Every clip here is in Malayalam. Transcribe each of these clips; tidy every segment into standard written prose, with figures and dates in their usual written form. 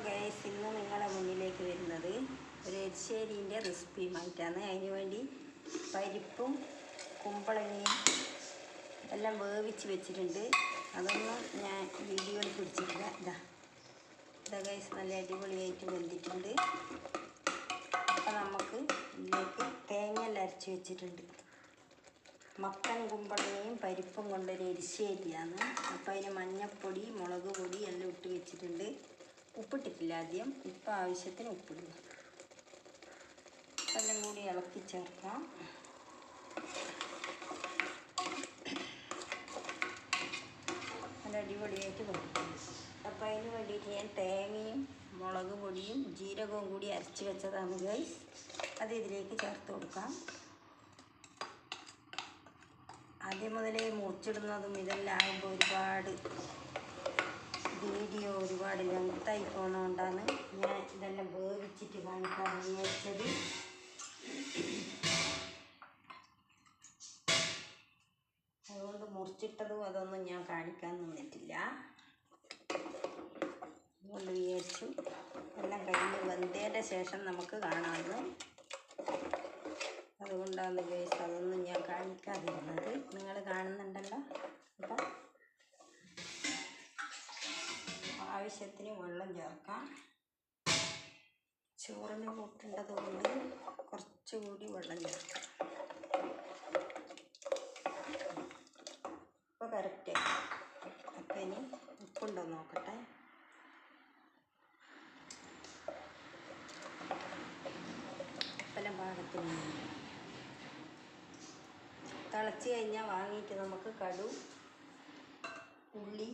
ഗൈസ്, ഇന്ന് നിങ്ങളുടെ മുന്നിലേക്ക് വരുന്നത് ഒരു എരിശ്ശേരീൻ്റെ റെസിപ്പിയുമായിട്ടാണ്. അതിന് വേണ്ടി പരിപ്പും കുമ്പളങ്ങയും എല്ലാം വേവിച്ച് വെച്ചിട്ടുണ്ട്. അതൊന്നും ഞാൻ വീഡിയോയിൽ പിടിച്ചിട്ടില്ല. ഇതാ ഗൈസ്, നല്ല അടിപൊളിയായിട്ട് വെന്തിട്ടുണ്ട്. അപ്പം നമുക്ക് ഇതിലേക്ക് തേങ്ങയെല്ലാം അരച്ച് വെച്ചിട്ടുണ്ട്. മത്തൻ കുമ്പളങ്ങയും പരിപ്പും കൊണ്ടൊരു എരിശ്ശേരിയാണ്. അപ്പം അതിന് മഞ്ഞൾപ്പൊടി, മുളക് പൊടി എല്ലാം ഇട്ട് വെച്ചിട്ടുണ്ട്. ഉപ്പിട്ടിട്ടില്ല ആദ്യം. ഇപ്പം ആവശ്യത്തിന് ഉപ്പിടുക. എല്ലാം കൂടി ഇളക്കി ചേർക്കാം. നല്ല അടിപൊളിയായിട്ട് കൊടുക്കും. അപ്പം അതിന് വേണ്ടിയിട്ട് ഞാൻ തേങ്ങയും മുളക് പൊടിയും ജീരകവും കൂടി അരച്ച് വെച്ചതാണ് ഗൈസ്. അത് ഇതിലേക്ക് ചേർത്ത് കൊടുക്കാം. ആദ്യം മുതലേ മുറിച്ചിടുന്നതും ഇതെല്ലാം ആകുമ്പോൾ വീഡിയോ ഒരുപാട് ലെങ്തായി പോകുന്നതുകൊണ്ടാണ് ഞാൻ ഇതെല്ലാം വേവിച്ചിട്ട് കാണിക്കാൻ വിചാരിച്ചത്. അതുകൊണ്ട് മുറിച്ചിട്ടതും അതൊന്നും ഞാൻ കാണിക്കാൻ നിന്നിട്ടില്ല. അതുകൊണ്ട് വിചാരിച്ചു എല്ലാം കഴിഞ്ഞ് വെന്തതിൻ്റെ ശേഷം നമുക്ക് കാണാമെന്ന്. അതുകൊണ്ടാണ് ഗൈസ് അതൊന്നും ഞാൻ കാണിക്കാതിരുന്നത്. നിങ്ങൾ കാണുന്നുണ്ടല്ലോ. അപ്പം ആവശ്യത്തിന് വെള്ളം ചേർക്കാം. ചോറിന് കൂട്ടേണ്ടത് കൊണ്ട് കുറച്ചുകൂടി വെള്ളം ചേർക്കാം. അപ്പോൾ കറക്റ്റ്. അപ്പം ഇനി ഉപ്പുണ്ടോ നോക്കട്ടെ. ഉപ്പെല്ലാം പാകത്തിന് തിളച്ച് കഴിഞ്ഞാൽ വാങ്ങിയിട്ട് നമുക്ക് കടുക്, ഉള്ളി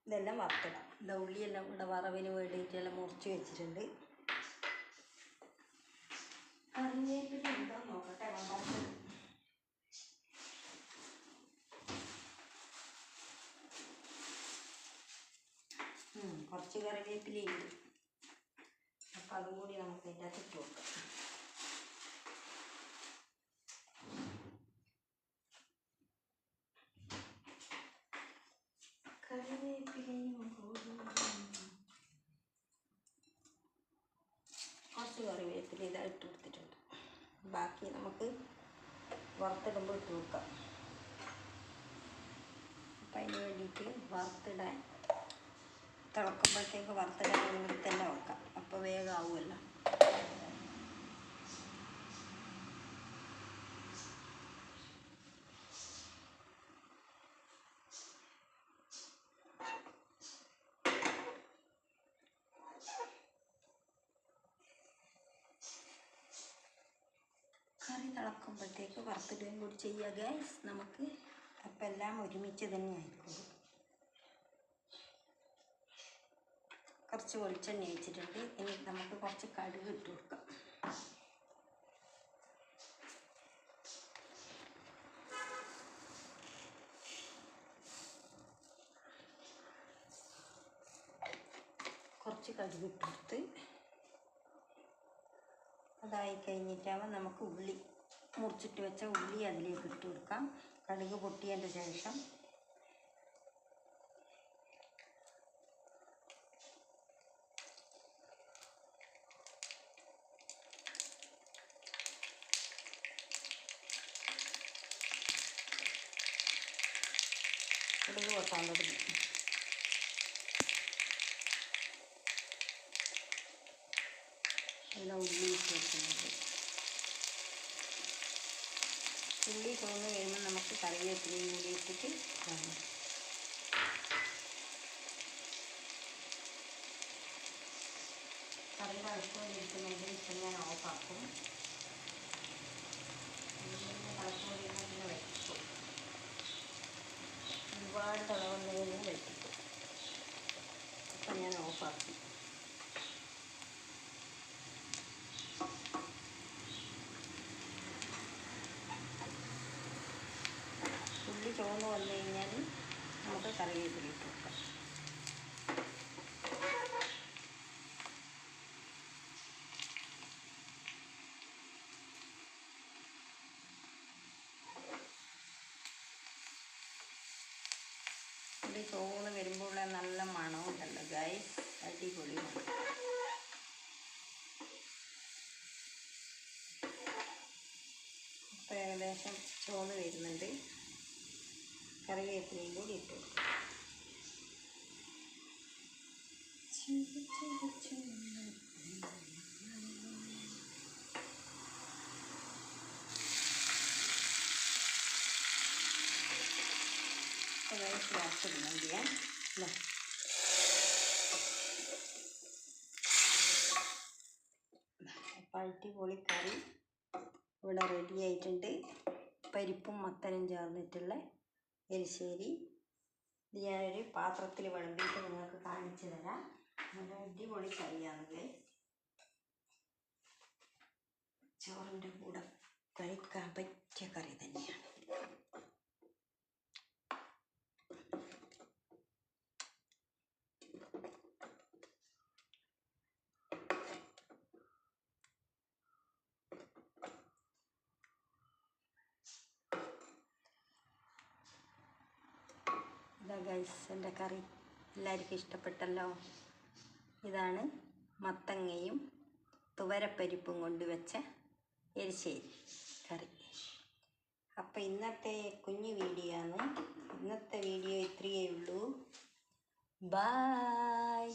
ഇതെല്ലാം വറുത്തിടാം. ഇതാ ഉള്ളിയെല്ലാം ഇവിടെ വറവിന് വേണ്ടിയിട്ടെല്ലാം മുറിച്ച് വെച്ചിട്ടുണ്ട്. കറിവേപ്പില ഉണ്ടോ നോക്കട്ടെ. കുറച്ച് കറിവേപ്പിലയുണ്ട്. അപ്പം അതും കൂടി നമുക്ക് അതിൻ്റെ അകത്ത് ഇട്ട് കൊടുക്കാം. കുറച്ച് കറിവേപ്പില ഇതാ ഇട്ട് കൊടുത്തിട്ടുണ്ട്. ബാക്കി നമുക്ക് വറുത്തിടുമ്പോൾ ഇട്ട് കൊടുക്കാം. അപ്പം അതിന് വേണ്ടിയിട്ട് വറുത്തിടാൻ തിളക്കുമ്പോഴത്തേക്ക് വറുത്തിടാൻ ഇവിടെ തന്നെ വെക്കാം. അപ്പോൾ വേഗം ആവുമല്ലോ. കറി തിളക്കുമ്പോഴത്തേക്ക് വറുത്തിടുകയും കൂടി ചെയ്യുക ഗൈസ് നമുക്ക്. അപ്പം എല്ലാം ഒരുമിച്ച് തന്നെ ആയിരിക്കും. കുറച്ച് വെളിച്ചെണ്ണ ഒഴിച്ചിട്ടുണ്ട്. ഇനി നമുക്ക് കുറച്ച് കടുക് ഇട്ട് കൊടുക്കാം. കുറച്ച് കടുക് ഇട്ട് കൊടുത്ത് അതായി കഴിഞ്ഞിട്ടാകുമ്പോൾ നമുക്ക് ഉള്ളി മുറിച്ചിട്ട് വെച്ച ഉള്ളി അതിലേക്ക് ഇട്ട് കൊടുക്കാം. കടുക് പൊട്ടിയതിൻ്റെ ശേഷം കടുക് പൊട്ടാൻ തുടങ്ങി. എല്ലാം ഉള്ളി ഇട്ട് വെക്കുന്നത്. ഉള്ളി തോന്നു കഴിയുമ്പോൾ നമുക്ക് കറിവേപ്പിലയും കൂടി ഇട്ടിട്ട് കാണാം. കറി തിളച്ചുകൊണ്ടിരിക്കുന്നുണ്ട്. ഇപ്പം ഞാൻ ഓഫാക്കും. തിളച്ചുകൊണ്ടിരുന്നാൽ പിന്നെ വെട്ടിക്കും. ഒരുപാട് തിളവന്ന് കഴിഞ്ഞാൽ വെട്ടിക്കും. അപ്പം ഞാൻ ഓഫാക്കി. ഉള്ളി ചുവന്ന് വന്നു കഴിഞ്ഞാൽ നമുക്ക് കറിവേപ്പില ഇട്ട് വെക്കാം. ഉള്ളി ചുവന്ന് വരുമ്പോൾ നല്ല മണമുണ്ടല്ലോ ഗൈസ്. അടിപൊളിയാണ്. ലേശം ചോന്ന് വരുന്നുണ്ട്. കറിവേപ്പിലയും കൂടി ഇട്ടു. ലാസ്റ്റ് ഞാൻ അടിപൊളി കറി ഇവിടെ റെഡി ആയിട്ടുണ്ട്. പരിപ്പും മത്തനും ചേർന്നിട്ടുള്ള എരിശ്ശേരി. ഇത് ഞാനൊരു പാത്രത്തിൽ വിളമ്പിയിട്ട് നിങ്ങൾക്ക് കാണിച്ചു തരാം. നല്ല അടിപൊളി കറിയാണല്ലേ. ചോറിൻ്റെ കൂടെ കഴിക്കാൻ പറ്റിയ കറി തന്നെയാണ്. ഇതാ ഗൈസ് എൻ്റെ കറി എല്ലാവർക്കും ഇഷ്ടപ്പെട്ടല്ലോ. ഇതാണ് മത്തങ്ങയും തുവരപ്പരിപ്പും കൊണ്ട് വെച്ച എരിശ്ശേരി കറി. അപ്പോൾ ഇന്നത്തെ കുഞ്ഞു വീഡിയോ ആണ്. ഇന്നത്തെ വീഡിയോ ഇത്രയേ ഉള്ളൂ. ബായ്.